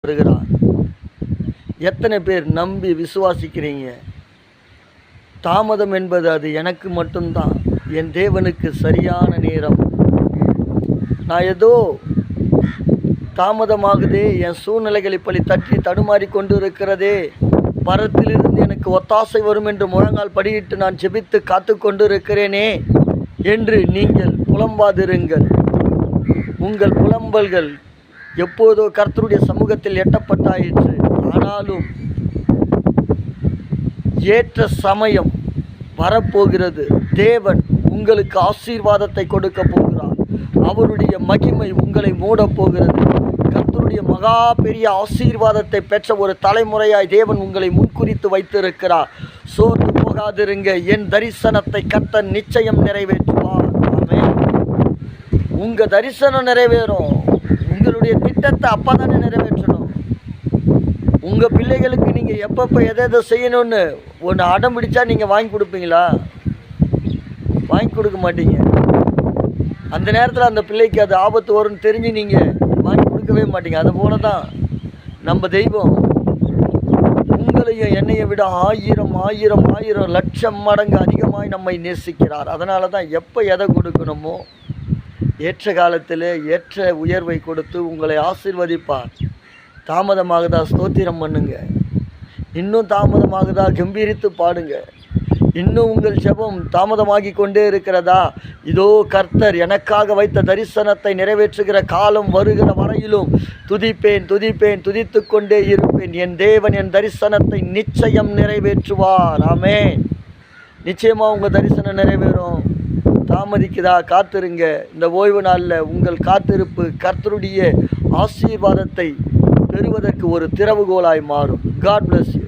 வருகிறார். எத்தனை பேர் நம்பி விசுவாசிக்கிறீங்க? தாமதம் என்பது அது எனக்கு மட்டும்தான். என் தேவனுக்கு சரியான நேரம். நான் ஏதோ தாமதமாகுதே, என் சூழ்நிலைகள் இப்படி தட்டி தடுமாறி கொண்டு இருக்கிறதே, பரத்திலிருந்து எனக்கு ஒத்தாசை வரும் என்று முழங்கால் படியிட்டு நான் ஜெபித்து காத்து கொண்டு இருக்கிறேனே என்று நீங்கள் புலம்பாதிருங்கள். உங்கள் புலம்பல்கள் எப்போதோ கர்த்தருடைய சமூகத்தில் எட்டப்பட்டாயிற்று. ஆனாலும் ஏற்ற சமயம் வரப்போகிறது. தேவன் உங்களுக்கு ஆசீர்வாதத்தை கொடுக்க போகிறார். அவருடைய மகிமை உங்களை மூடப் போகிறது. கர்த்தருடைய மகா பெரிய ஆசீர்வாதத்தை பெற்ற ஒரு தலைமுறையாய் தேவன் உங்களை முன்குறித்து வைத்திருக்கிறார். சோர்ந்து போகாதிருங்க. என் தரிசனத்தை கர்த்தர் நிச்சயம் நிறைவேற்றுவார். ஆமென். உங்கள் தரிசனம் நிறைவேறும். உங்களுடைய திட்டத்தை அப்போ தானே நிறைவேற்றணும். உங்கள் பிள்ளைகளுக்கு நீங்கள் எப்பப்போ எதை செய்யணும்னு ஒன்று அடம் பிடிச்சா நீங்கள் வாங்கி கொடுப்பீங்களா? வாங்கி கொடுக்க மாட்டீங்க. அந்த நேரத்தில் அந்த பிள்ளைக்கு அது ஆபத்து வரும்னு தெரிஞ்சு நீங்கள் வாங்கி கொடுக்கவே மாட்டீங்க. அது போல தான் நம்ம தெய்வம் உங்களையும் என்னையை விட 1000 லட்சம் மடங்கு அதிகமாய் நம்மை நேசிக்கிறார். அதனால தான் எப்போ எதை கொடுக்கணுமோ ஏற்ற காலத்தில் ஏற்ற உயர்வை கொடுத்து உங்களை ஆசீர்வதிப்பார். தாமதமாகுதா? ஸ்தோத்திரம் பண்ணுங்க. இன்னும் தாமதமாகுதா? கம்பீரித்து பாடுங்க. இன்னும் உங்கள் ஜெபம் தாமதமாகி கொண்டே இருக்கிறதா? இதோ கர்த்தர் எனக்காக வைத்த தரிசனத்தை நிறைவேற்றுகிற காலம் வருகிற வரையிலும் துதிப்பேன், துதித்து கொண்டே இருப்பேன். என் தேவன் என் தரிசனத்தை நிச்சயம் நிறைவேற்றுவார். ஆமென். நிச்சயமாக உங்கள் தரிசனம் நிறைவேறும். தாமதிக்குதா? காத்திருங்க. இந்த ஓய்வு நாளில் உங்கள் காத்திருப்பு கர்த்தருடைய ஆசீர்வாதத்தை பெறுவதற்கு ஒரு திறவுகோலாய் மாறும். God bless you.